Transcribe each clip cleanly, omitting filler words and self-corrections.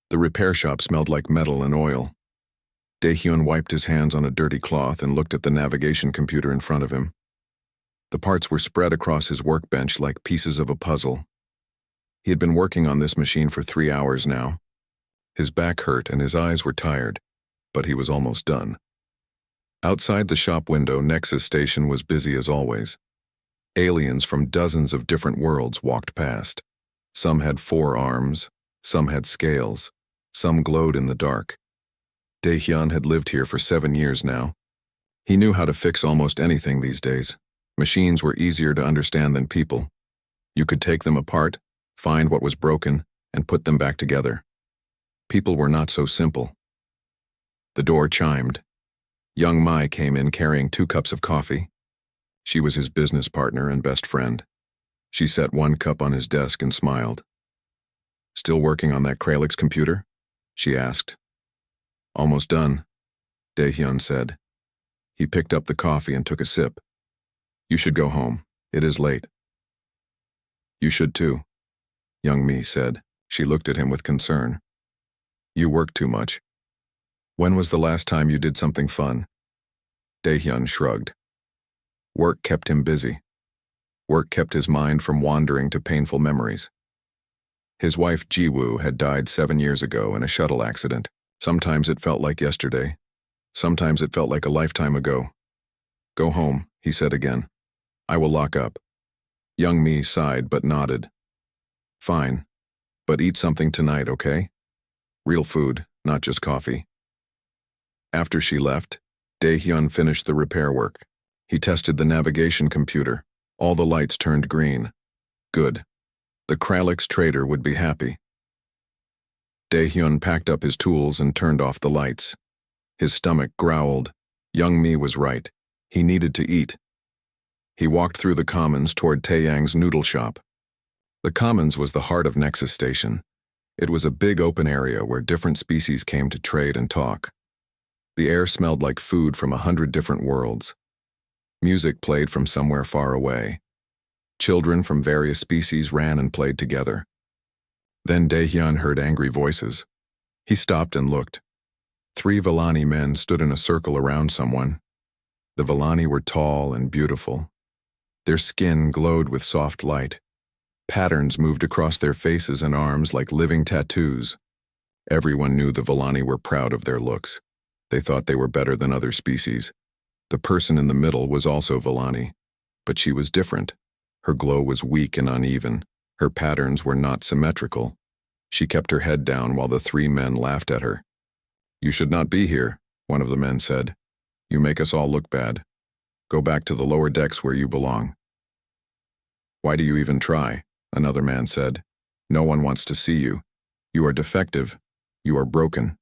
The repair shop smelled like metal and oil. Daehyun wiped his hands on a dirty cloth and looked at the navigation computer in front of him. The parts were spread across his workbench like pieces of a puzzle. He had been working on this machine for 3 hours now. His back hurt and his eyes were tired, but he was almost done. Outside the shop window, Nexus Station was busy as always. Aliens from dozens of different worlds walked past. Some had 4 arms, some had scales, some glowed in the dark. Daehyun had lived here for 7 years now. He knew how to fix almost anything these days. Machines were easier to understand than people. You could take them apart, find what was broken, and put them back together. People were not so simple. The door chimed. Young Mai came in carrying 2 cups of coffee. She was his business partner and best friend. She set 1 cup on his desk and smiled. "Still working on that Kralix computer?" she asked. "Almost done," Daehyun said. He picked up the coffee and took a sip. "You should go home. It is late." "You should too," Young Mi said. She looked at him with concern. "You work too much. When was the last time you did something fun?" Daehyun shrugged. Work kept him busy. Work kept his mind from wandering to painful memories. His wife Jiwoo had died 7 years ago in a shuttle accident. Sometimes it felt like yesterday. Sometimes it felt like a lifetime ago. "Go home," he said again. "I will lock up." Young Mi sighed but nodded. "Fine, but eat something tonight, okay? Real food, not just coffee." After she left, Daehyun finished the repair work. He tested the navigation computer. All the lights turned green. Good. The Kralix trader would be happy. Daehyun packed up his tools and turned off the lights. His stomach growled. Young Mi was right. He needed to eat. He walked through the commons toward Taeyang's noodle shop. The commons was the heart of Nexus Station. It was a big open area where different species came to trade and talk. The air smelled like food from 100 different worlds. Music played from somewhere far away. Children from various species ran and played together. Then Daehyun heard angry voices. He stopped and looked. 3 Villani men stood in a circle around someone. The Villani were tall and beautiful. Their skin glowed with soft light. Patterns moved across their faces and arms like living tattoos. Everyone knew the Villani were proud of their looks. They thought they were better than other species. The person in the middle was also Villani, but she was different. Her glow was weak and uneven. Her patterns were not symmetrical. She kept her head down while the 3 men laughed at her. "You should not be here," one of the men said. "You make us all look bad. Go back to the lower decks where you belong." "Why do you even try?" another man said. "No one wants to see you. You are defective. You are broken."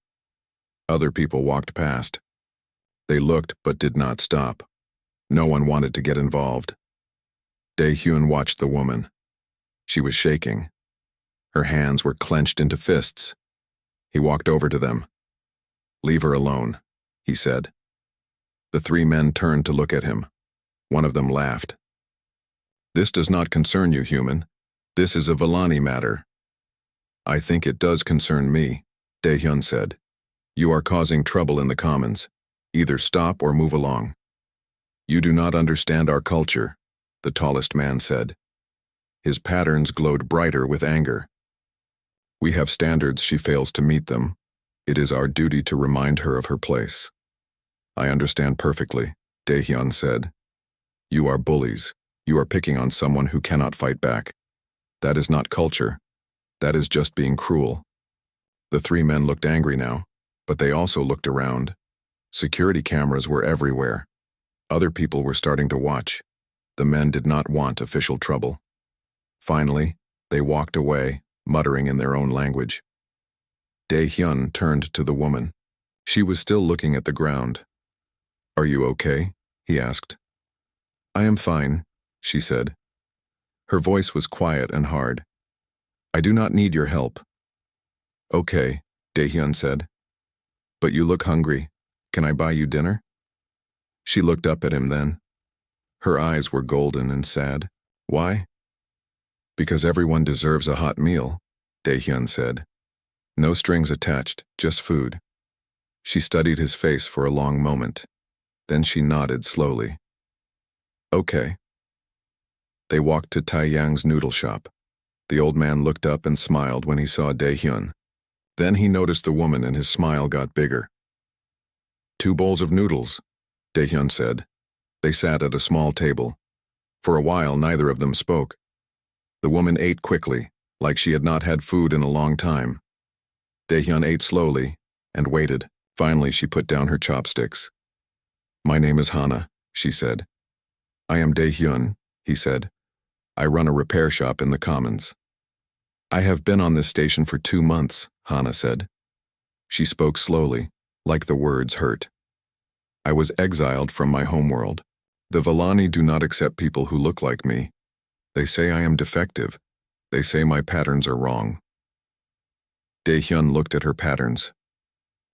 Other people walked past. They looked but did not stop. No one wanted to get involved. Daehyun watched the woman. She was shaking. Her hands were clenched into fists. He walked over to them. "Leave her alone," he said. The 3 men turned to look at him. One of them laughed. "This does not concern you, human. This is a Villani matter." "I think it does concern me," Daehyun said. "You are causing trouble in the commons. Either stop or move along." "You do not understand our culture," the tallest man said. His patterns glowed brighter with anger. "We have standards. She fails to meet them. It is our duty to remind her of her place." "I understand perfectly," Daehyun said. "You are bullies. You are picking on someone who cannot fight back. That is not culture. That is just being cruel." The 3 men looked angry now, but they also looked around. Security cameras were everywhere. Other people were starting to watch. The men did not want official trouble. Finally, they walked away, muttering in their own language. Daehyun turned to the woman. She was still looking at the ground. "Are you okay?" he asked. "I am fine," she said. Her voice was quiet and hard. "I do not need your help." "Okay," Daehyun said. "But you look hungry. Can I buy you dinner?" She looked up at him then. Her eyes were golden and sad. "Why?" "Because everyone deserves a hot meal," Daehyun said. No strings attached, just food. She studied his face for a long moment. Then she nodded slowly. Okay. They walked to Taeyang's noodle shop. The old man looked up and smiled when he saw Dae-hyun. Then he noticed the woman and his smile got bigger. 2 bowls of noodles, Dae-hyun said. They sat at a small table. For a while, neither of them spoke. The woman ate quickly, like she had not had food in a long time. Dae-hyun ate slowly and waited. Finally, she put down her chopsticks. My name is Hana, she said. I am Dae-hyun, he said. I run a repair shop in the Commons. I have been on this station for 2 months, Hana said. She spoke slowly, like the words hurt. I was exiled from my homeworld. The Villani do not accept people who look like me. They say I am defective. They say my patterns are wrong. Dae-hyun looked at her patterns.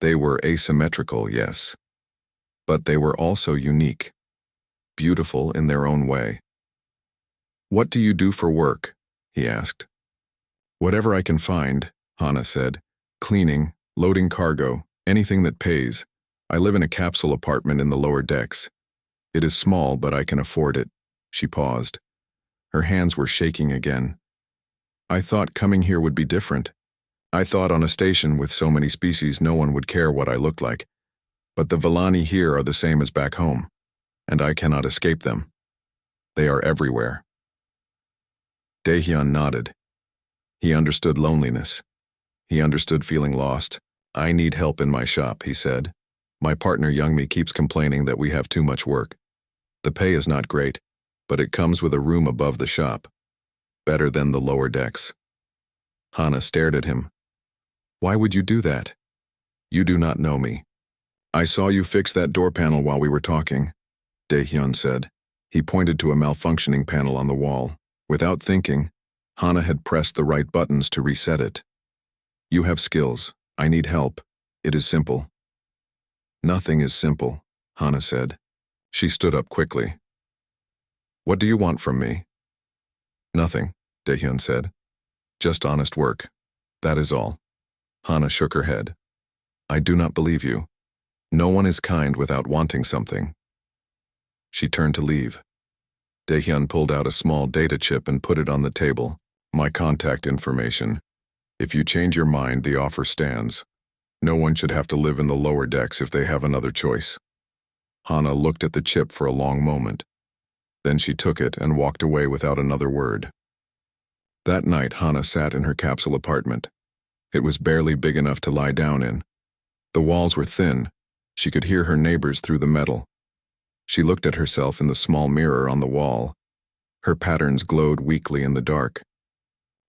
They were asymmetrical, yes. But they were also unique. Beautiful in their own way. What do you do for work? He asked. Whatever I can find, Hana said. Cleaning, loading cargo, anything that pays. I live in a capsule apartment in the lower decks. It is small, but I can afford it. She paused. Her hands were shaking again. I thought coming here would be different. I thought on a station with so many species no one would care what I looked like. But the Villani here are the same as back home, and I cannot escape them. They are everywhere. Dae-hyun nodded. He understood loneliness. He understood feeling lost. I need help in my shop, he said. My partner Youngmi keeps complaining that we have too much work. The pay is not great, but it comes with a room above the shop. Better than the lower decks. Hana stared at him. Why would you do that? You do not know me. I saw you fix that door panel while we were talking, Dae-hyun said. He pointed to a malfunctioning panel on the wall. Without thinking, Hana had pressed the right buttons to reset it. You have skills. I need help. It is simple. Nothing is simple, Hana said. She stood up quickly. What do you want from me? Nothing, Dae-hyun said. Just honest work. That is all. Hana shook her head. I do not believe you. No one is kind without wanting something. She turned to leave. Dae-hyun pulled out a small data chip and put it on the table. My contact information. If you change your mind, the offer stands. No one should have to live in the lower decks if they have another choice. Hana looked at the chip for a long moment. Then she took it and walked away without another word. That night, Hana sat in her capsule apartment. It was barely big enough to lie down in. The walls were thin. She could hear her neighbors through the metal. She looked at herself in the small mirror on the wall. Her patterns glowed weakly in the dark.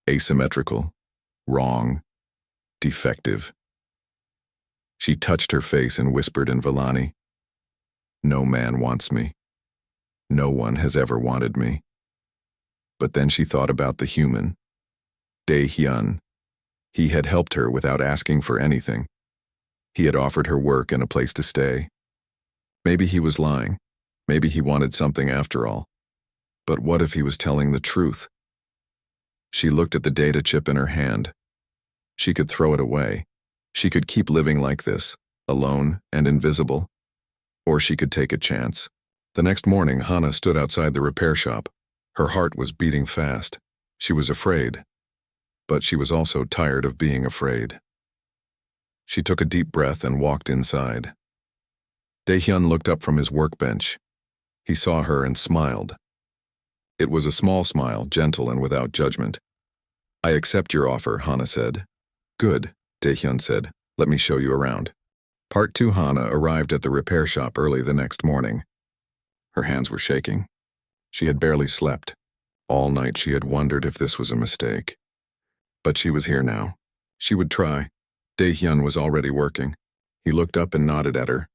Asymmetrical. Wrong. Defective. She touched her face and whispered in Villani. No man wants me. No one has ever wanted me. But then she thought about the human. Dae-hyun. He had helped her without asking for anything. He had offered her work and a place to stay. Maybe he was lying. Maybe he wanted something after all. But what if he was telling the truth? She looked at the data chip in her hand. She could throw it away. She could keep living like this, alone and invisible. Or she could take a chance. The next morning, Hana stood outside the repair shop. Her heart was beating fast. She was afraid. But she was also tired of being afraid. She took a deep breath and walked inside. Dae-hyun looked up from his workbench. He saw her and smiled. It was a small smile, gentle and without judgment. I accept your offer, Hana said. Good, Dae-hyun said. Let me show you around. Part 2. Hana arrived at the repair shop early the next morning. Her hands were shaking. She had barely slept. All night she had wondered if this was a mistake. But she was here now. She would try. Dae-hyun was already working. He looked up and nodded at her.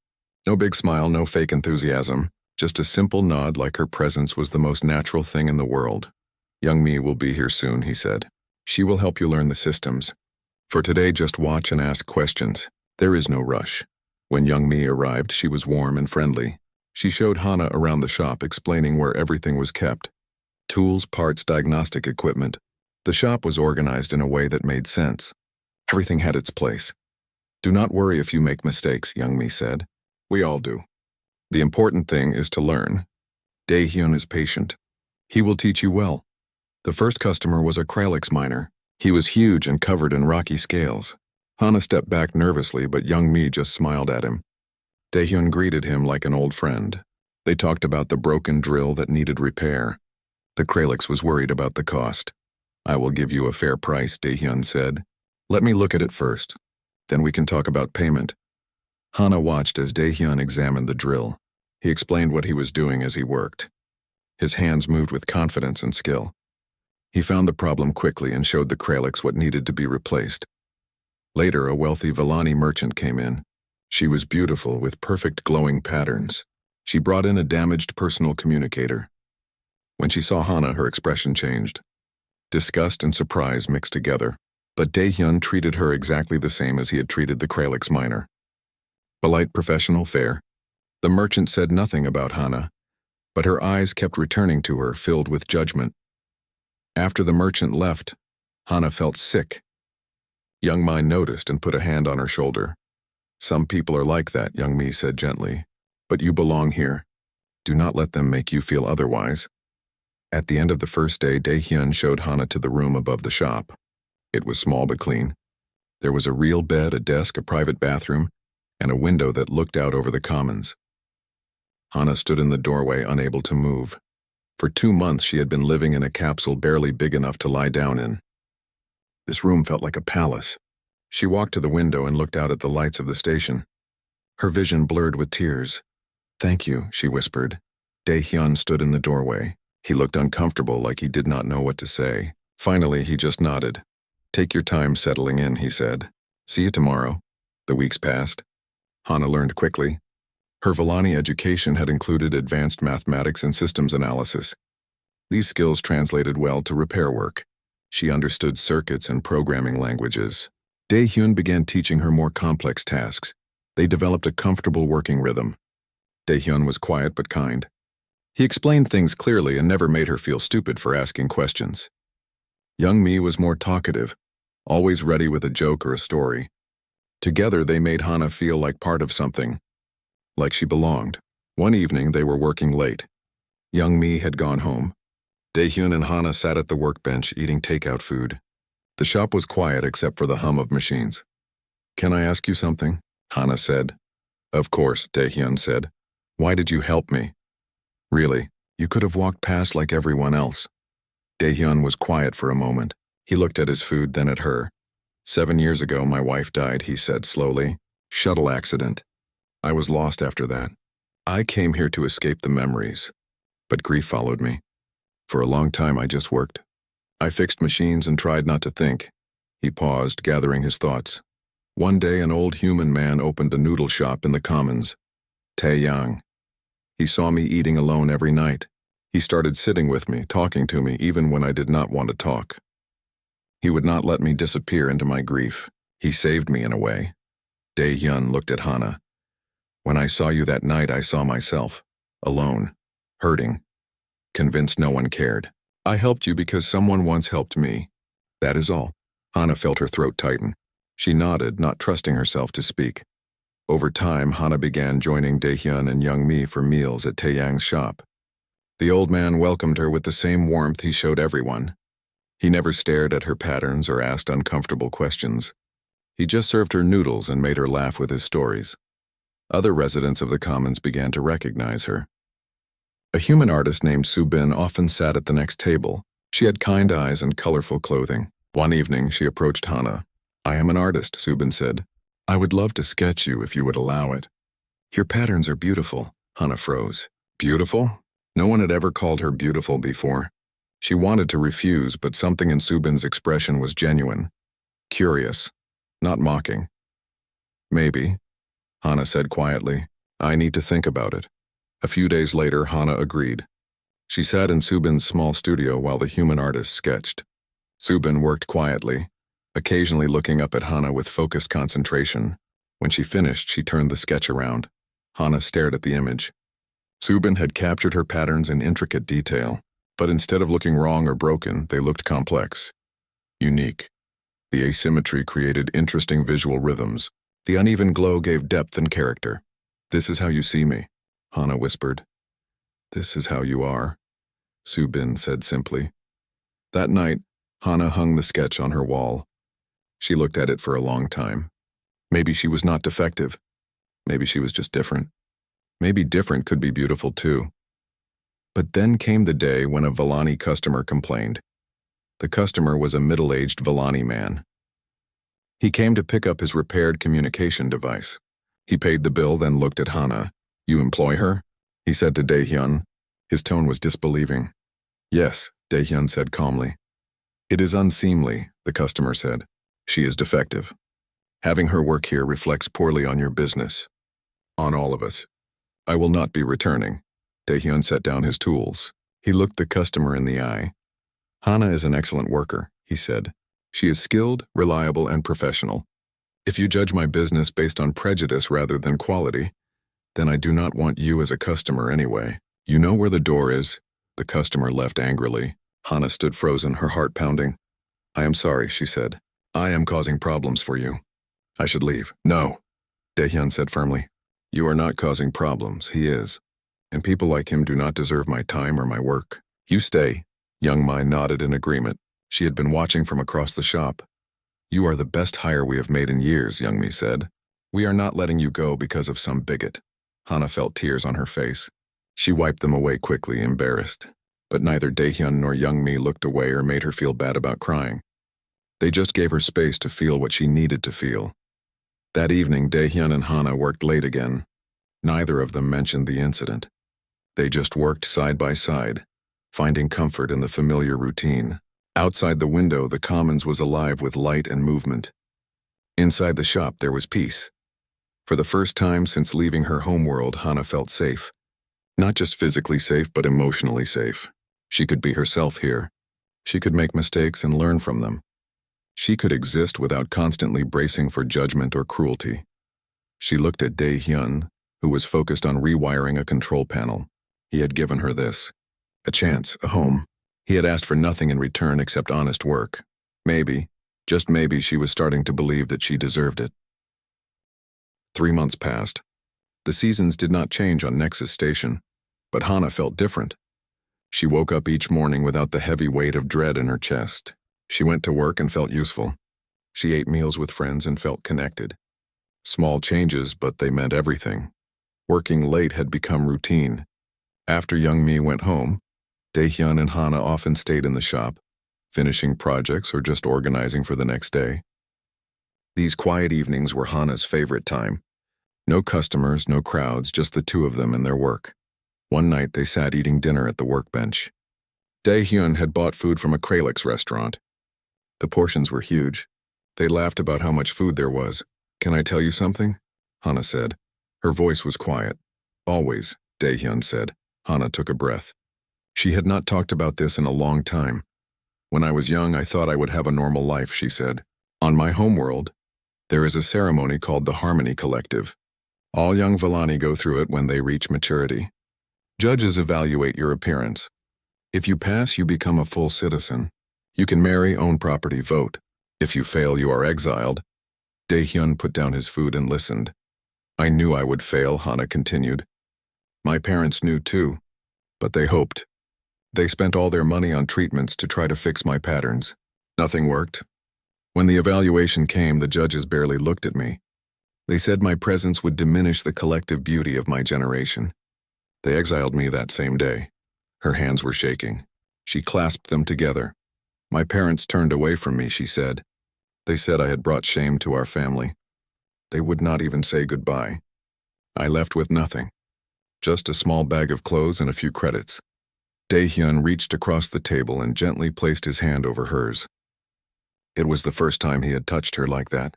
No big smile, no fake enthusiasm. Just a simple nod like her presence was the most natural thing in the world. Youngmi will be here soon, he said. She will help you learn the systems. For today, just watch and ask questions. There is no rush. When Youngmi arrived, she was warm and friendly. She showed Hana around the shop, explaining where everything was kept. Tools, parts, diagnostic equipment. The shop was organized in a way that made sense. Everything had its place. Do not worry if you make mistakes, Youngmi said. We all do. The important thing is to learn. Daehyun is patient. He will teach you well. The first customer was a Kralix miner. He was huge and covered in rocky scales. Hana stepped back nervously, but Youngmi just smiled at him. Daehyun greeted him like an old friend. They talked about the broken drill that needed repair. The Kralix was worried about the cost. I will give you a fair price, Daehyun said. Let me look at it first. Then we can talk about payment. Hana watched as Daehyun examined the drill. He explained what he was doing as he worked. His hands moved with confidence and skill. He found the problem quickly and showed the Kralix what needed to be replaced. Later, a wealthy Villani merchant came in. She was beautiful with perfect glowing patterns. She brought in a damaged personal communicator. When she saw Hana, her expression changed. Disgust and surprise mixed together. But Daehyun treated her exactly the same as he had treated the Kralix miner. Polite, professional, fair. The merchant said nothing about Hana, but her eyes kept returning to her, filled with judgment. After the merchant left, Hana felt sick. Youngmi noticed and put a hand on her shoulder. Some people are like that, Youngmi said gently, but you belong here. Do not let them make you feel otherwise. At the end of the first day, Daehyun showed Hana to the room above the shop. It was small but clean. There was a real bed, a desk, a private bathroom, and a window that looked out over the commons. Hana stood in the doorway, unable to move. For 2 months she had been living in a capsule barely big enough to lie down in. This room felt like a palace. She walked to the window and looked out at the lights of the station. Her vision blurred with tears. Thank you, she whispered. Daehyun stood in the doorway. He looked uncomfortable, like he did not know what to say. Finally, he just nodded. Take your time settling in, he said. See you tomorrow. The weeks passed. Hana learned quickly. Her Villani education had included advanced mathematics and systems analysis. These skills translated well to repair work. She understood circuits and programming languages. Daehyun began teaching her more complex tasks. They developed a comfortable working rhythm. Daehyun was quiet but kind. He explained things clearly and never made her feel stupid for asking questions. Youngmi was more talkative, always ready with a joke or a story. Together they made Hana feel like part of something, like she belonged. One evening they were working late. Youngmi had gone home. Daehyun and Hana sat at the workbench eating takeout food. The shop was quiet except for the hum of machines. Can I ask you something? Hana said. Of course, Daehyun said. Why did you help me? Really, you could have walked past like everyone else. Daehyun was quiet for a moment. He looked at his food, then at her. 7 years ago, my wife died, he said slowly. Shuttle accident. I was lost after that. I came here to escape the memories, but grief followed me. For a long time, I just worked. I fixed machines and tried not to think. He paused, gathering his thoughts. One day, an old human man opened a noodle shop in the commons. Taeyang. He saw me eating alone every night. He started sitting with me, talking to me even when I did not want to talk. He would not let me disappear into my grief. He saved me in a way. Daehyun looked at Hana. When I saw you that night, I saw myself, alone, hurting, convinced no one cared. I helped you because someone once helped me. That is all. Hana felt her throat tighten. She nodded, not trusting herself to speak. Over time, Hana began joining Daehyun and Youngmi for meals at Taeyang's shop. The old man welcomed her with the same warmth he showed everyone. He never stared at her patterns or asked uncomfortable questions. He just served her noodles and made her laugh with his stories. Other residents of the commons began to recognize her. A human artist named Subin often sat at the next table. She had kind eyes and colorful clothing. One evening, she approached Hana. I am an artist, Subin said. I would love to sketch you if you would allow it. Your patterns are beautiful. Hana froze. Beautiful? No one had ever called her beautiful before. She wanted to refuse, but something in Subin's expression was genuine. Curious, not mocking. Maybe, Hana said quietly. I need to think about it. A few days later, Hana agreed. She sat in Subin's small studio while the human artist sketched. Subin worked quietly, occasionally looking up at Hana with focused concentration. When she finished, she turned the sketch around. Hana stared at the image. Subin had captured her patterns in intricate detail, but instead of looking wrong or broken, they looked complex, unique. The asymmetry created interesting visual rhythms. The uneven glow gave depth and character. "This is how you see me," Hana whispered. "This is how you are," Subin said simply. That night, Hana hung the sketch on her wall. She looked at it for a long time. Maybe she was not defective. Maybe she was just different. Maybe different could be beautiful too. But then came the day when a Villani customer complained. The customer was a middle-aged Villani man. He came to pick up his repaired communication device. He paid the bill, then looked at Hana. "You employ her?" he said to Daehyun. His tone was disbelieving. "Yes," Daehyun said calmly. "It is unseemly," the customer said. "She is defective. Having her work here reflects poorly on your business. On all of us. I will not be returning." Daehyun set down his tools. He looked the customer in the eye. "Hana is an excellent worker," he said. "She is skilled, reliable, and professional. If you judge my business based on prejudice rather than quality, then I do not want you as a customer anyway. You know where the door is?" The customer left angrily. Hana stood frozen, her heart pounding. "I am sorry," she said. "I am causing problems for you. I should leave." "No," Daehyun said firmly. "You are not causing problems, he is. And people like him do not deserve my time or my work. You stay." Young Mai nodded in agreement. She had been watching from across the shop. "You are the best hire we have made in years," Young Mi said. "We are not letting you go because of some bigot." Hana felt tears on her face. She wiped them away quickly, embarrassed. But neither Daehyun nor Young Mi looked away or made her feel bad about crying. They just gave her space to feel what she needed to feel. That evening, Daehyun and Hana worked late again. Neither of them mentioned the incident. They just worked side by side, finding comfort in the familiar routine. Outside the window, the commons was alive with light and movement. Inside the shop, there was peace. For the first time since leaving her homeworld, Hana felt safe. Not just physically safe, but emotionally safe. She could be herself here. She could make mistakes and learn from them. She could exist without constantly bracing for judgment or cruelty. She looked at Daehyun, who was focused on rewiring a control panel. He had given her this. A chance, a home. He had asked for nothing in return except honest work. Maybe, just maybe, she was starting to believe that she deserved it. 3 months passed. The seasons did not change on Nexus Station, but Hana felt different. She woke up each morning without the heavy weight of dread in her chest. She went to work and felt useful. She ate meals with friends and felt connected. Small changes, but they meant everything. Working late had become routine. After Young Mi went home, Daehyun and Hana often stayed in the shop, finishing projects or just organizing for the next day. These quiet evenings were Hana's favorite time. No customers, no crowds, just the two of them and their work. One night they sat eating dinner at the workbench. Daehyun had bought food from a Kralix restaurant. The portions were huge. They laughed about how much food there was. "Can I tell you something?" Hana said. Her voice was quiet. "Always," Daehyun said. Hana took a breath. She had not talked about this in a long time. "When I was young, I thought I would have a normal life," she said. "On my homeworld, there is a ceremony called the Harmony Collective. All young Villani go through it when they reach maturity. Judges evaluate your appearance. If you pass, you become a full citizen. You can marry, own property, vote. If you fail, you are exiled." Daehyun put down his food and listened. "I knew I would fail," Hana continued. "My parents knew too, but they hoped. They spent all their money on treatments to try to fix my patterns. Nothing worked. When the evaluation came, the judges barely looked at me. They said my presence would diminish the collective beauty of my generation. They exiled me that same day." Her hands were shaking. She clasped them together. "My parents turned away from me," she said. "They said I had brought shame to our family. They would not even say goodbye. I left with nothing. Just a small bag of clothes and a few credits." Daehyun reached across the table and gently placed his hand over hers. It was the first time he had touched her like that.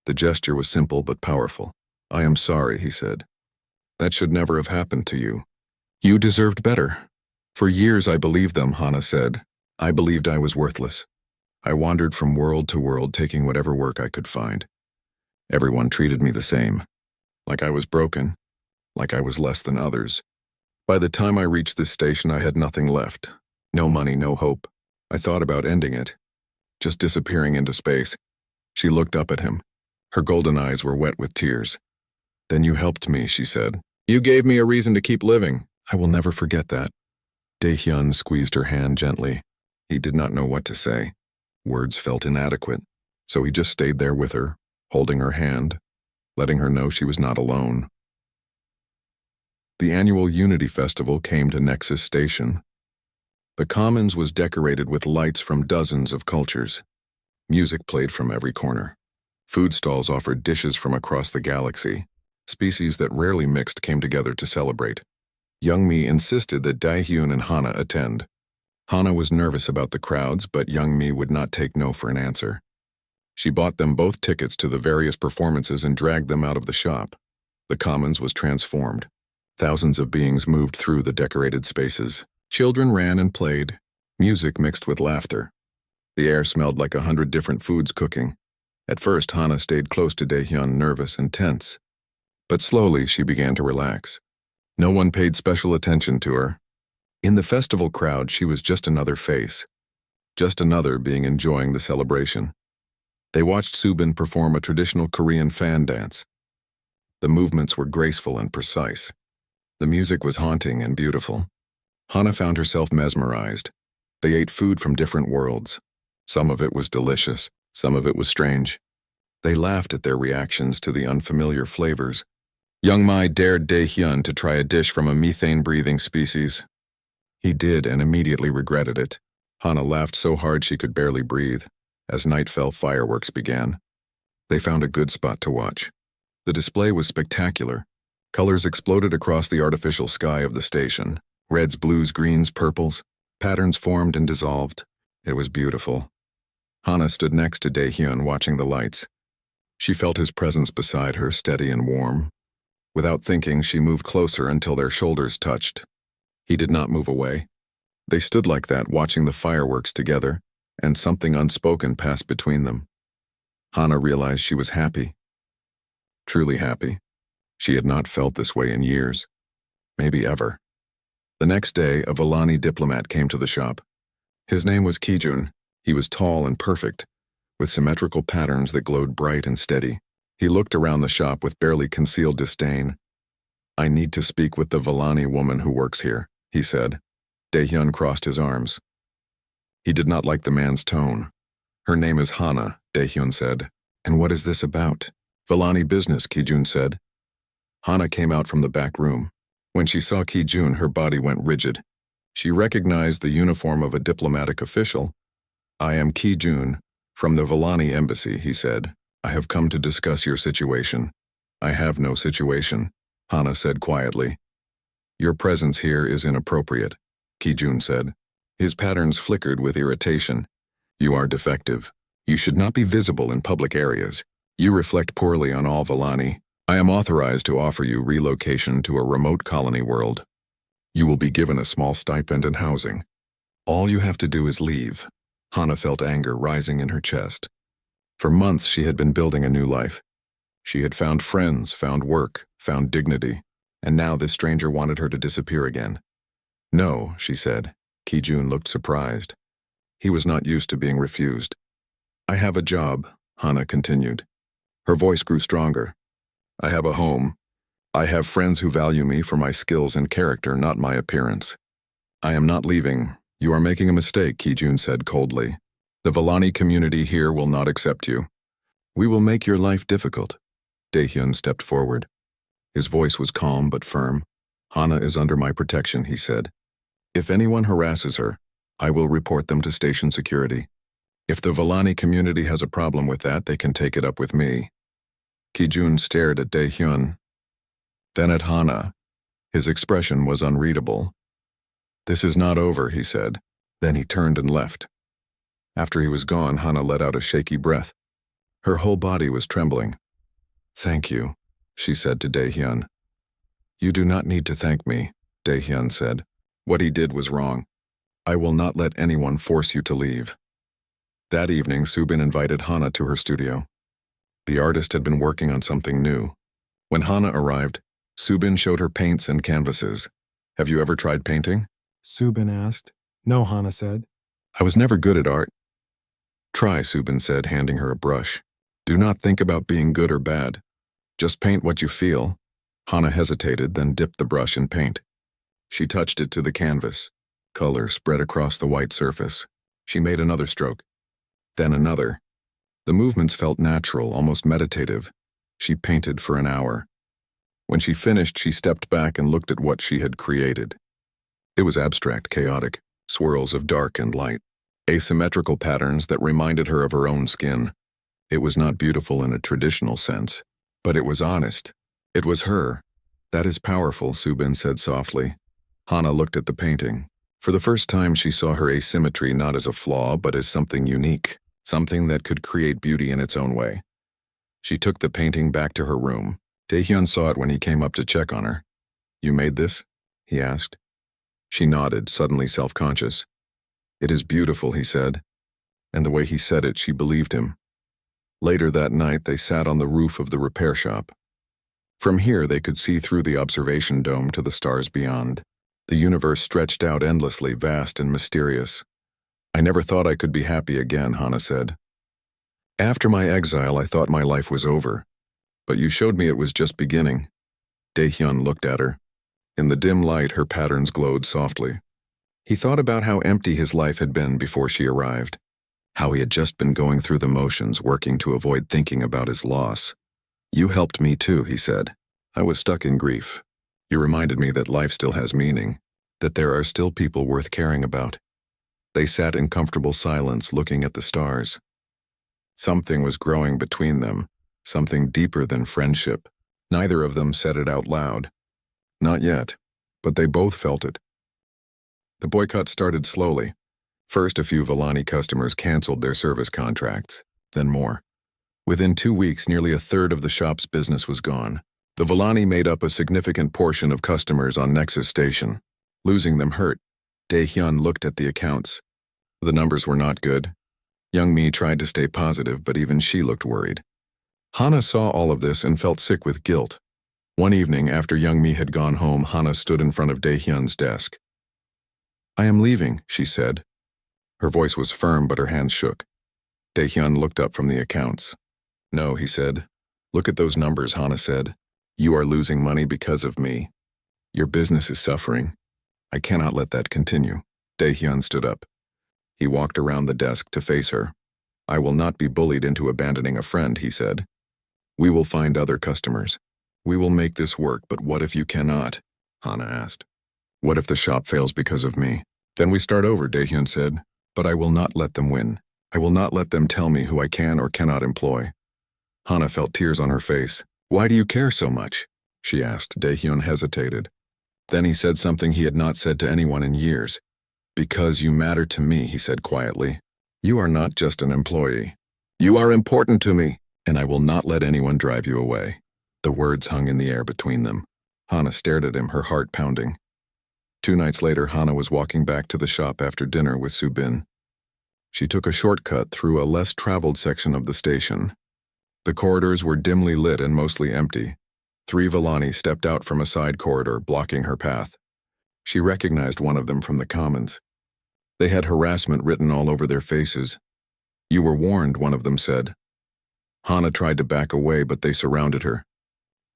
The gesture was simple but powerful. "I am sorry," he said. "That should never have happened to you. You deserved better." "For years I believed them," Hana said. "I believed I was worthless. I wandered from world to world, taking whatever work I could find. Everyone treated me the same. Like I was broken. Like I was less than others. By the time I reached this station, I had nothing left. No money, no hope. I thought about ending it. just disappearing into space. She looked up at him. Her golden eyes were wet with tears. "Then you helped me," she said. "You gave me a reason to keep living. I will never forget that." Dae-hyun squeezed her hand gently. He did not know what to say. Words felt inadequate, so he just stayed there with her, holding her hand, letting her know she was not alone. The annual Unity Festival came to Nexus Station. The Commons was decorated with lights from dozens of cultures. Music played from every corner. Food stalls offered dishes from across the galaxy. Species that rarely mixed came together to celebrate. Young-mi insisted that Dae-hyun and Hana attend. Hana was nervous about the crowds, but Young-mi would not take no for an answer. She bought them both tickets to the various performances and dragged them out of the shop. The Commons was transformed. Thousands of beings moved through the decorated spaces. Children ran and played. Music mixed with laughter. The air smelled like 100 different foods cooking. At first, Hana stayed close to Dae-hyun, nervous and tense. But slowly, she began to relax. No one paid special attention to her. In the festival crowd, she was just another face. Just another being enjoying the celebration. They watched Subin perform a traditional Korean fan dance. The movements were graceful and precise. The music was haunting and beautiful. Hana found herself mesmerized. They ate food from different worlds. Some of it was delicious, some of it was strange. They laughed at their reactions to the unfamiliar flavors. Young-mi dared Dae-hyun to try a dish from a methane-breathing species. He did and immediately regretted it. Hana laughed so hard she could barely breathe. As night fell, fireworks began. They found a good spot to watch. The display was spectacular. Colors exploded across the artificial sky of the station. Reds, blues, greens, purples. Patterns formed and dissolved. It was beautiful. Hana stood next to Dae-hyun watching the lights. She felt his presence beside her, steady and warm. Without thinking, she moved closer until their shoulders touched. He did not move away. They stood like that, watching the fireworks together, and something unspoken passed between them. Hana realized she was happy. Truly happy. She had not felt this way in years. Maybe ever. The next day, a Volani diplomat came to the shop. His name was Kijun. He was tall and perfect, with symmetrical patterns that glowed bright and steady. He looked around the shop with barely concealed disdain. "I need to speak with the Volani woman who works here," he said. Dae-hyun crossed his arms. He did not like the man's tone. "Her name is Hana," Dae-hyun said. "And what is this about?" "Volani business," Kijun said. Hana came out from the back room. When she saw Kijun, her body went rigid. She recognized the uniform of a diplomatic official. "I am Kijun, from the Volani embassy," he said. "I have come to discuss your situation." "I have no situation," Hana said quietly. "Your presence here is inappropriate," Kijun said. His patterns flickered with irritation. "You are defective. You should not be visible in public areas. You reflect poorly on all Volani. I am authorized to offer you relocation to a remote colony world. You will be given a small stipend and housing. All you have to do is leave." Hana felt anger rising in her chest. For months she had been building a new life. She had found friends, found work, found dignity, and now this stranger wanted her to disappear again. "No," she said. Kijun looked surprised. He was not used to being refused. "I have a job," Hana continued. Her voice grew stronger. "I have a home. I have friends who value me for my skills and character, not my appearance. I am not leaving. You are making a mistake," Kijun said coldly. "The Volani community here will not accept you. We will make your life difficult." Dae-hyun stepped forward. His voice was calm but firm. "Hana is under my protection," he said. "If anyone harasses her, I will report them to station security. If the Volani community has a problem with that, they can take it up with me." Kijun stared at Dae-hyun, then at Hana. His expression was unreadable. "This is not over," he said. Then he turned and left. After he was gone, Hana let out a shaky breath. Her whole body was trembling. "Thank you," she said to Dae-hyun. "You do not need to thank me," Dae-hyun said. "What he did was wrong. I will not let anyone force you to leave." That evening, Subin invited Hana to her studio. The artist had been working on something new. When Hana arrived, Subin showed her paints and canvases. "Have you ever tried painting?" Subin asked. "No," Hana said. "I was never good at art." Try, Subin said, handing her a brush. Do not think about being good or bad. Just paint what you feel. Hana hesitated, then dipped the brush in paint. She touched it to the canvas. Color spread across the white surface. She made another stroke. Then another. The movements felt natural, almost meditative. She painted for an hour. When she finished, she stepped back and looked at what she had created. It was abstract, chaotic, swirls of dark and light, asymmetrical patterns that reminded her of her own skin. It was not beautiful in a traditional sense, but it was honest. It was her. That is powerful, Subin said softly. Hana looked at the painting. For the first time, she saw her asymmetry not as a flaw, but as something unique, something that could create beauty in its own way. She took the painting back to her room. Taehyun saw it when he came up to check on her. You made this? He asked. She nodded, suddenly self-conscious. It is beautiful, he said. And the way he said it, she believed him. Later that night, they sat on the roof of the repair shop. From here, they could see through the observation dome to the stars beyond. The universe stretched out endlessly, vast and mysterious. I never thought I could be happy again, Hana said. After my exile, I thought my life was over. But you showed me it was just beginning. Daehyun looked at her. In the dim light, her patterns glowed softly. He thought about how empty his life had been before she arrived. How he had just been going through the motions, working to avoid thinking about his loss. You helped me too, he said. I was stuck in grief. You reminded me that life still has meaning, that there are still people worth caring about. They sat in comfortable silence, looking at the stars. Something was growing between them, something deeper than friendship. Neither of them said it out loud. Not yet, but they both felt it. The boycott started slowly. First, a few Villani customers canceled their service contracts, then more. Within 2 weeks, nearly a third of the shop's business was gone. The Villani made up a significant portion of customers on Nexus Station. Losing them hurt. Daehyun looked at the accounts. The numbers were not good. Young Mi tried to stay positive, but even she looked worried. Hana saw all of this and felt sick with guilt. One evening, after Young Mi had gone home, Hana stood in front of Daehyun's desk. I am leaving, she said. Her voice was firm, but her hands shook. Daehyun looked up from the accounts. No, he said. Look at those numbers, Hana said. You are losing money because of me. Your business is suffering. I cannot let that continue. Daehyun stood up. He walked around the desk to face her. I will not be bullied into abandoning a friend, he said. We will find other customers. We will make this work, but what if you cannot? Hana asked. What if the shop fails because of me? Then we start over, Daehyun said. But I will not let them win. I will not let them tell me who I can or cannot employ. Hana felt tears on her face. Why do you care so much? She asked. Daehyun hesitated. Then he said something he had not said to anyone in years. Because you matter to me, he said quietly. You are not just an employee. You are important to me, and I will not let anyone drive you away. The words hung in the air between them. Hana stared at him, her heart pounding. 2 nights later, Hana was walking back to the shop after dinner with Subin. She took a shortcut through a less traveled section of the station. The corridors were dimly lit and mostly empty. 3 Villani stepped out from a side corridor, blocking her path. She recognized one of them from the commons. They had harassment written all over their faces. You were warned, one of them said. Hana tried to back away, but they surrounded her.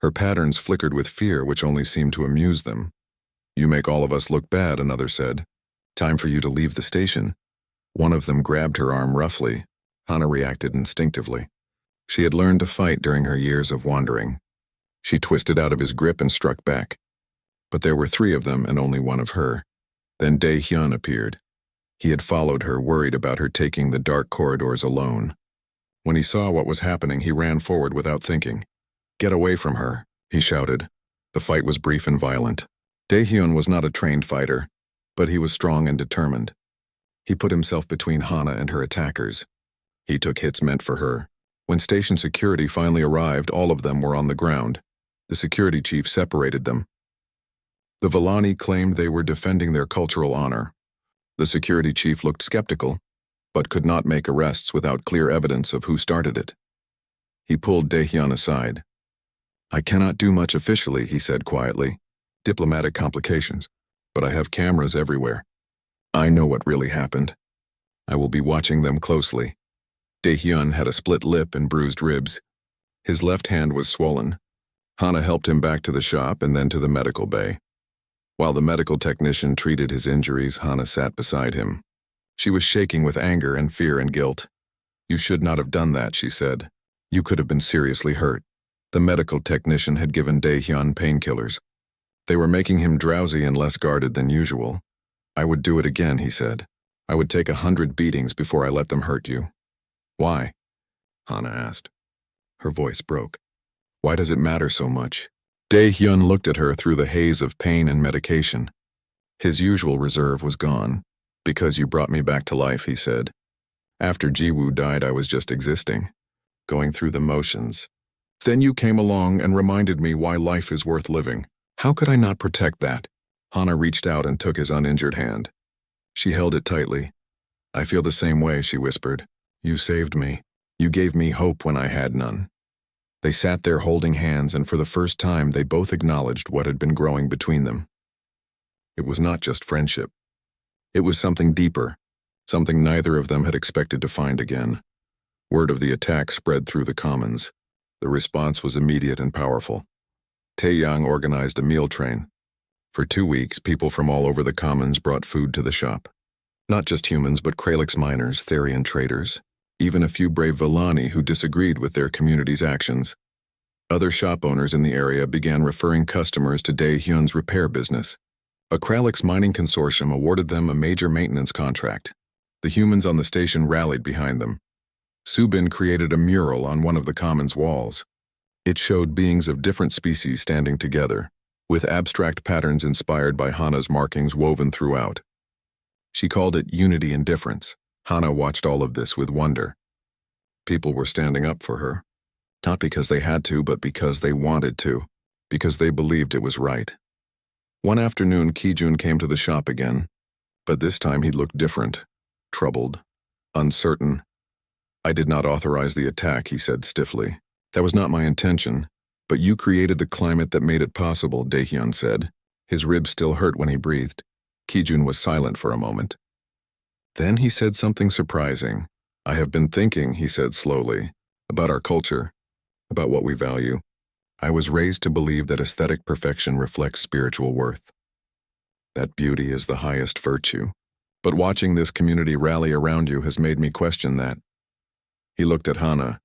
Her patterns flickered with fear, which only seemed to amuse them. You make all of us look bad, another said. Time for you to leave the station. One of them grabbed her arm roughly. Hana reacted instinctively. She had learned to fight during her years of wandering. She twisted out of his grip and struck back. But there were 3 of them and only one of her. Then Daehyun appeared. He had followed her, worried about her taking the dark corridors alone. When he saw what was happening, he ran forward without thinking. Get away from her, he shouted. The fight was brief and violent. Daehyun was not a trained fighter, but he was strong and determined. He put himself between Hana and her attackers. He took hits meant for her. When station security finally arrived, all of them were on the ground. The security chief separated them. The Villani claimed they were defending their cultural honor. The security chief looked skeptical, but could not make arrests without clear evidence of who started it. He pulled Daehyun aside. I cannot do much officially, he said quietly. Diplomatic complications, but I have cameras everywhere. I know what really happened. I will be watching them closely. Dae-hyun had a split lip and bruised ribs. His left hand was swollen. Hana helped him back to the shop and then to the medical bay. While the medical technician treated his injuries, Hana sat beside him. She was shaking with anger and fear and guilt. "You should not have done that," she said. "You could have been seriously hurt." The medical technician had given Dae-hyun painkillers. They were making him drowsy and less guarded than usual. "I would do it again," he said. "I would take 100 beatings before I let them hurt you." "Why?" Hana asked. Her voice broke. "Why does it matter so much?" Dae-hyun looked at her through the haze of pain and medication. His usual reserve was gone. "Because you brought me back to life," he said. "After Jiwoo died, I was just existing, going through the motions. Then you came along and reminded me why life is worth living. How could I not protect that?" Hana reached out and took his uninjured hand. She held it tightly. "I feel the same way," she whispered. "You saved me. You gave me hope when I had none." They sat there holding hands, and for the first time they both acknowledged what had been growing between them. It was not just friendship. It was something deeper, something neither of them had expected to find again. Word of the attack spread through the commons. The response was immediate and powerful. Taeyang organized a meal train. For 2 weeks, people from all over the commons brought food to the shop. Not just humans, but Kralix miners, Therian traders, even a few brave Villani who disagreed with their community's actions. Other shop owners in the area began referring customers to Dae-hyun's repair business. A Kralix mining consortium awarded them a major maintenance contract. The humans on the station rallied behind them. Subin created a mural on one of the commons' walls. It showed beings of different species standing together, with abstract patterns inspired by Hana's markings woven throughout. She called it unity and difference. Hana watched all of this with wonder. People were standing up for her, not because they had to, but because they wanted to, because they believed it was right. One afternoon, Kijun came to the shop again, but this time he looked different, troubled, uncertain. "I did not authorize the attack," he said stiffly. "That was not my intention, but you created the climate that made it possible," Dae-hyun said. His ribs still hurt when he breathed. Kijun was silent for a moment. Then he said something surprising. "I have been thinking," he said slowly, "about our culture, about what we value. I was raised to believe that aesthetic perfection reflects spiritual worth. That beauty is the highest virtue. But watching this community rally around you has made me question that." He looked at Hana.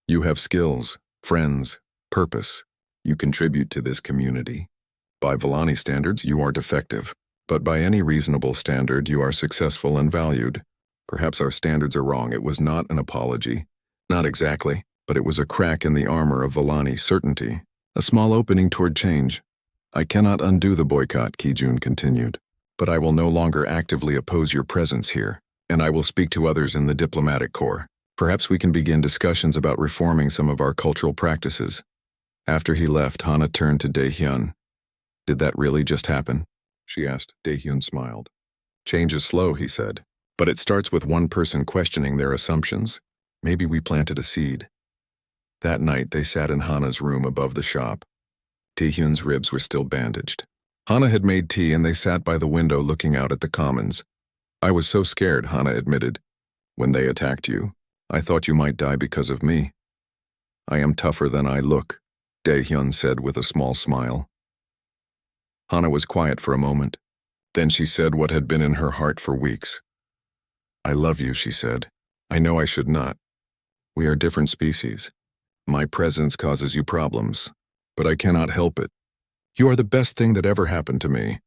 "You have skills, friends, purpose. You contribute to this community. By Villani standards, you are defective. But by any reasonable standard, you are successful and valued. Perhaps our standards are wrong." It was not an apology. Not exactly, but it was a crack in the armor of Villani certainty, a small opening toward change. "I cannot undo the boycott," Kijun continued, "but I will no longer actively oppose your presence here, and I will speak to others in the diplomatic corps. Perhaps we can begin discussions about reforming some of our cultural practices." After he left, Hana turned to Dae-hyun. "Did that really just happen?" she asked. Dae-hyun smiled. "Change is slow," he said, "but it starts with one person questioning their assumptions. Maybe we planted a seed." That night, they sat in Hana's room above the shop. Dae-hyun's ribs were still bandaged. Hana had made tea and they sat by the window looking out at the commons. "I was so scared," Hana admitted. "When they attacked you, I thought you might die because of me." "I am tougher than I look," Dae-hyun said with a small smile. Hana was quiet for a moment. Then she said what had been in her heart for weeks. "I love you," she said. "I know I should not. We are different species. My presence causes you problems, but I cannot help it. You are the best thing that ever happened to me."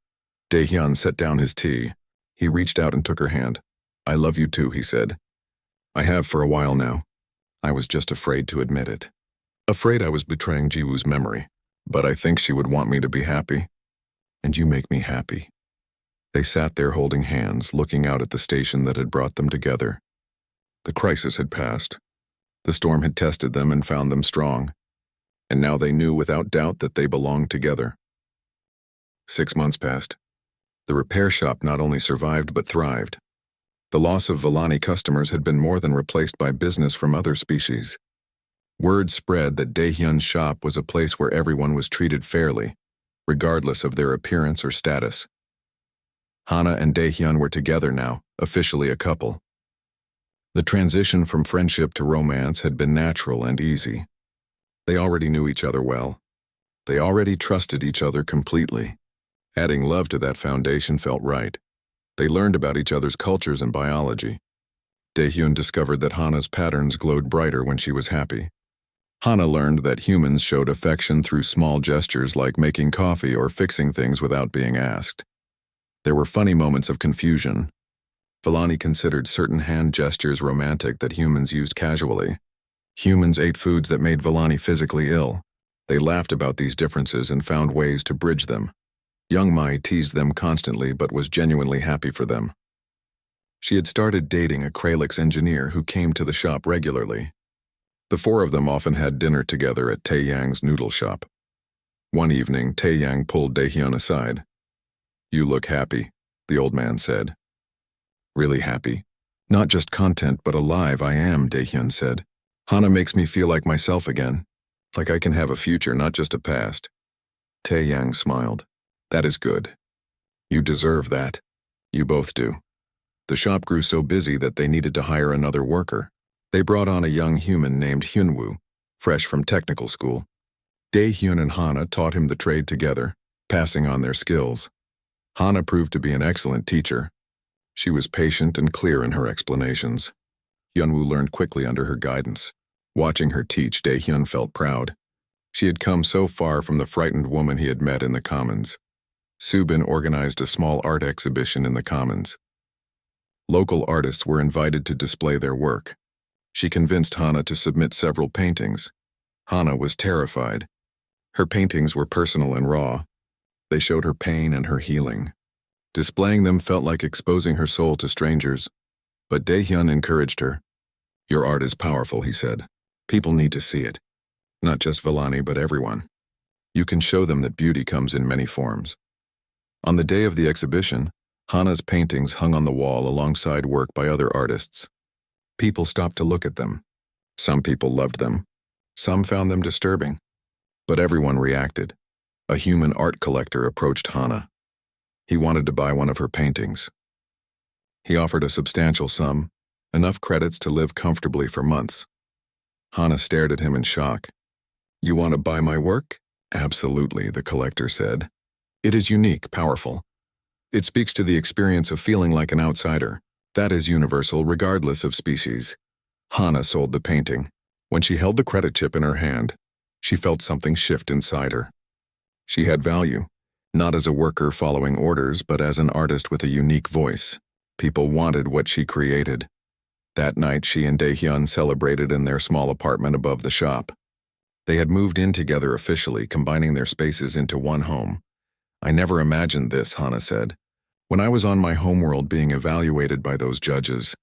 Dae-hyun set down his tea. He reached out and took her hand. "I love you too," he said. "I have for a while now. I was just afraid to admit it. Afraid I was betraying Jiwoo's memory, but I think she would want me to be happy. And you make me happy." They sat there holding hands, looking out at the station that had brought them together. The crisis had passed. The storm had tested them and found them strong. And now they knew without doubt that they belonged together. 6 months passed. The repair shop not only survived but thrived. The loss of Villani customers had been more than replaced by business from other species. Word spread that Dae-hyun's shop was a place where everyone was treated fairly, regardless of their appearance or status. Hana and Dae-hyun were together now, officially a couple. The transition from friendship to romance had been natural and easy. They already knew each other well. They already trusted each other completely. Adding love to that foundation felt right. They learned about each other's cultures and biology. Daehyun discovered that Hana's patterns glowed brighter when she was happy. Hana learned that humans showed affection through small gestures like making coffee or fixing things without being asked. There were funny moments of confusion. Vellani considered certain hand gestures romantic that humans used casually. Humans ate foods that made Vellani physically ill. They laughed about these differences and found ways to bridge them. Young Mai teased them constantly but was genuinely happy for them. She had started dating a Kralix engineer who came to the shop regularly. The four of them often had dinner together at Taeyang's noodle shop. One evening, Taeyang pulled Daehyun aside. "You look happy," the old man said. "Really happy. Not just content but alive I am," Daehyun said. "Hana makes me feel like myself again. Like I can have a future, not just a past." Taeyang smiled. "That is good. You deserve that. You both do." The shop grew so busy that they needed to hire another worker. They brought on a young human named Hyunwoo, fresh from technical school. Daehyun and Hana taught him the trade together, passing on their skills. Hana proved to be an excellent teacher. She was patient and clear in her explanations. Hyunwoo learned quickly under her guidance. Watching her teach, Daehyun felt proud. She had come so far from the frightened woman he had met in the Commons. Subin organized a small art exhibition in the Commons. Local artists were invited to display their work. She convinced Hana to submit several paintings. Hana was terrified. Her paintings were personal and raw. They showed her pain and her healing. Displaying them felt like exposing her soul to strangers. But Daehyun encouraged her. "Your art is powerful," he said. "People need to see it. Not just Vellani, but everyone. You can show them that beauty comes in many forms." On the day of the exhibition, Hana's paintings hung on the wall alongside work by other artists. People stopped to look at them. Some people loved them. Some found them disturbing. But everyone reacted. A human art collector approached Hana. He wanted to buy one of her paintings. He offered a substantial sum, enough credits to live comfortably for months. Hana stared at him in shock. "You want to buy my work?" "Absolutely," the collector said. "It is unique, powerful. It speaks to the experience of feeling like an outsider. That is universal regardless of species." Hana sold the painting. When she held the credit chip in her hand, she felt something shift inside her. She had value, not as a worker following orders, but as an artist with a unique voice. People wanted what she created. That night, she and Daehyun celebrated in their small apartment above the shop. They had moved in together officially, combining their spaces into one home. "I never imagined this," Hana said. "When I was on my homeworld being evaluated by those judges,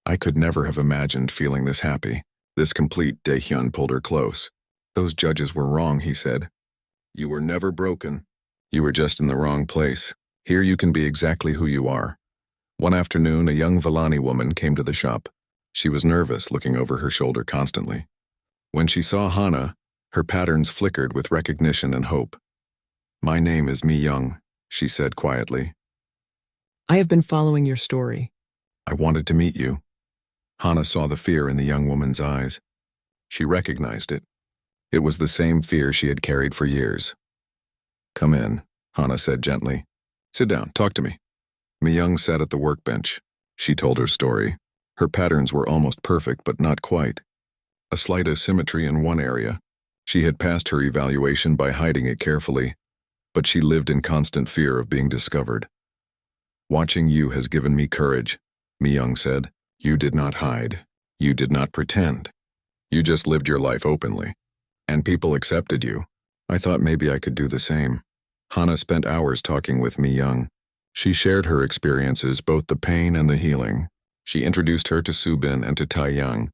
I could never have imagined feeling this happy, this complete." Daehyun pulled her close. "Those judges were wrong," he said. "You were never broken. You were just in the wrong place. Here you can be exactly who you are." One afternoon, a young Vellani woman came to the shop. She was nervous, looking over her shoulder constantly. When she saw Hana, her patterns flickered with recognition and hope. "My name is Mi Young," she said quietly. "I have been following your story." "I wanted to meet you." Hana saw the fear in the young woman's eyes. She recognized it. It was the same fear she had carried for years. "Come in," Hana said gently. "Sit down, talk to me." Mi Young sat at the workbench. She told her story. Her patterns were almost perfect, but not quite. A slight asymmetry in one area. She had passed her evaluation by hiding it carefully, but she lived in constant fear of being discovered. "Watching you has given me courage," Mi Young said. "You did not hide. You did not pretend. You just lived your life openly. And people accepted you. I thought maybe I could do the same." Hana spent hours talking with Mi Young. She shared her experiences, both the pain and the healing. She introduced her to Subin and to Taeyang.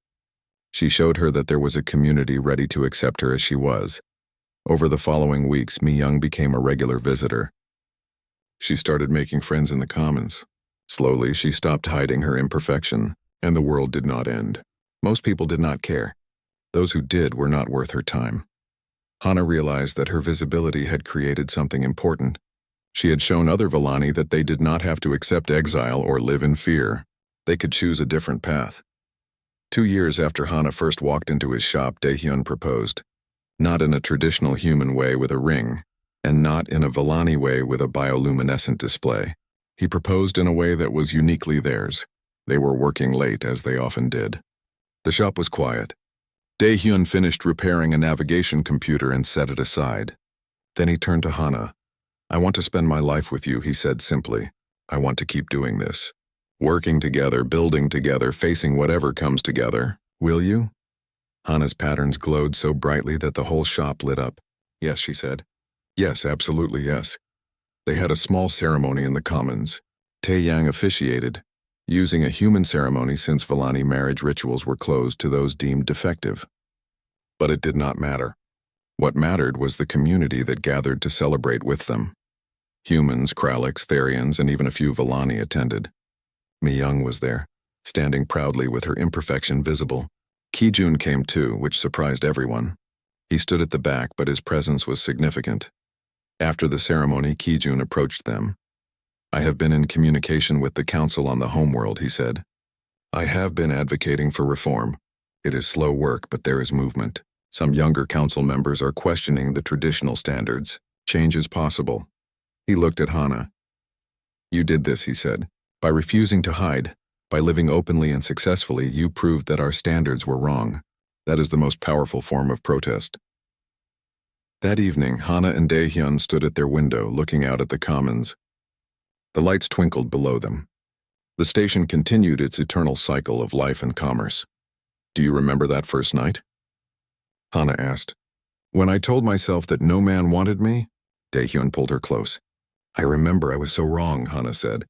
She showed her that there was a community ready to accept her as she was. Over the following weeks, Mi Young became a regular visitor. She started making friends in the Commons. Slowly, she stopped hiding her imperfection, and the world did not end. Most people did not care. Those who did were not worth her time. Hana realized that her visibility had created something important. She had shown other Vellani that they did not have to accept exile or live in fear. They could choose a different path. 2 years after Hana first walked into his shop, Daehyun proposed. Not in a traditional human way with a ring, and not in a Vellani way with a bioluminescent display. He proposed in a way that was uniquely theirs. They were working late, as they often did. The shop was quiet. Daehyun finished repairing a navigation computer and set it aside. Then he turned to Hana. "I want to spend my life with you," he said simply. "I want to keep doing this. Working together, building together, facing whatever comes together. Will you?" Hana's patterns glowed so brightly that the whole shop lit up. "Yes," she said. "Yes, absolutely yes." They had a small ceremony in the commons. Taeyang officiated, using a human ceremony since Vellani marriage rituals were closed to those deemed defective. But it did not matter. What mattered was the community that gathered to celebrate with them. Humans, Kraliks, Therians, and even a few Vellani attended. Mi-young was there, standing proudly with her imperfection visible. Ki-jun came too, which surprised everyone. He stood at the back, but his presence was significant. After the ceremony, Ki-jun approached them. "I have been in communication with the Council on the Homeworld," he said. "I have been advocating for reform. It is slow work, but there is movement. Some younger council members are questioning the traditional standards. Change is possible." He looked at Hana. "You did this," he said. "By refusing to hide, by living openly and successfully, you proved that our standards were wrong. That is the most powerful form of protest." That evening, Hana and Daehyun stood at their window, looking out at the commons. The lights twinkled below them. The station continued its eternal cycle of life and commerce. "Do you remember that first night?" Hana asked. "When I told myself that no man wanted me?" Daehyun pulled her close. "I remember I was so wrong," Hana said.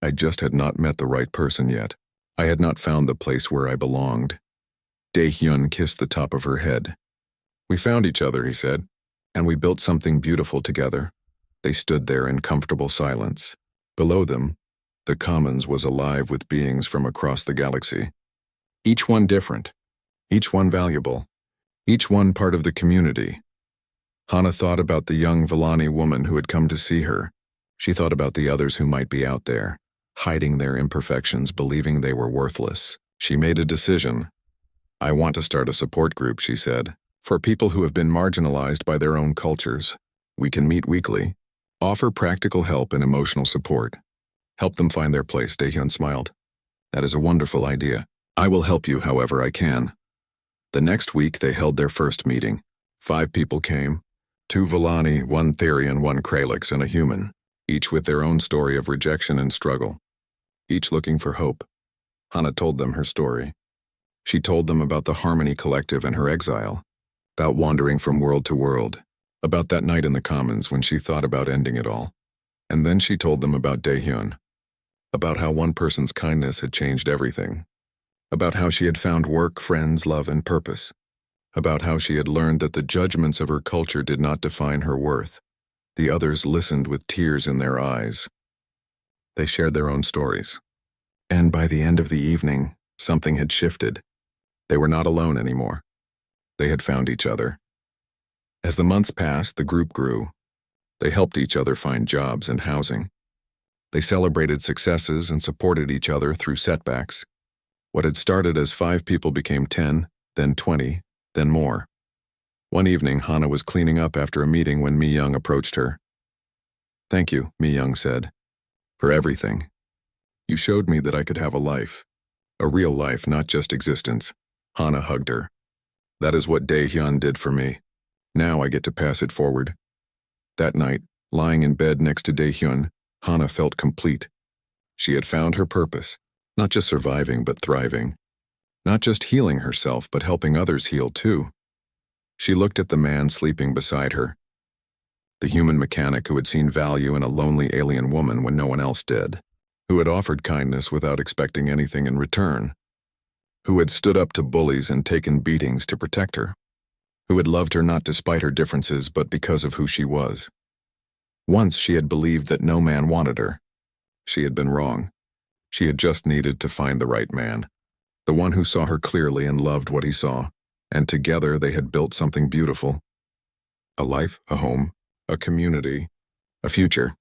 "I just had not met the right person yet. I had not found the place where I belonged." Daehyun kissed the top of her head. "We found each other," he said, "and we built something beautiful together." They stood there in comfortable silence. Below them, the commons was alive with beings from across the galaxy. Each one different, each one valuable, each one part of the community. Hana thought about the young Vellani woman who had come to see her. She thought about the others who might be out there, hiding their imperfections, believing they were worthless. She made a decision. "I want to start a support group," she said, "for people who have been marginalized by their own cultures. We can meet weekly, offer practical help and emotional support. Help them find their place." Daehyun smiled. "That is a wonderful idea. I will help you however I can." The next week they held their first meeting. 5 people came. 2 Vellani, 1 Therian, 1 Kralix, and a human, each with their own story of rejection and struggle, each looking for hope. Hana told them her story. She told them about the Harmony Collective and her exile, about wandering from world to world, about that night in the commons when she thought about ending it all. And then she told them about Daehyun, about how one person's kindness had changed everything, about how she had found work, friends, love, and purpose, about how she had learned that the judgments of her culture did not define her worth. The others listened with tears in their eyes. They shared their own stories. And by the end of the evening, something had shifted. They were not alone anymore. They had found each other. As the months passed, the group grew. They helped each other find jobs and housing. They celebrated successes and supported each other through setbacks. What had started as 5 people became 10, then 20, then more. One evening, Hana was cleaning up after a meeting when Mi-young approached her. "Thank you," Mi-young said, "for everything. You showed me that I could have a life. A real life, not just existence." Hana hugged her. "That is what Daehyun did for me. Now I get to pass it forward." That night, lying in bed next to Daehyun, Hana felt complete. She had found her purpose, not just surviving but thriving. Not just healing herself but helping others heal too. She looked at the man sleeping beside her, the human mechanic who had seen value in a lonely alien woman when no one else did, who had offered kindness without expecting anything in return, who had stood up to bullies and taken beatings to protect her, who had loved her not despite her differences but because of who she was. Once she had believed that no man wanted her. She had been wrong. She had just needed to find the right man, the one who saw her clearly and loved what he saw, and together they had built something beautiful. A life, a home, a community, a future.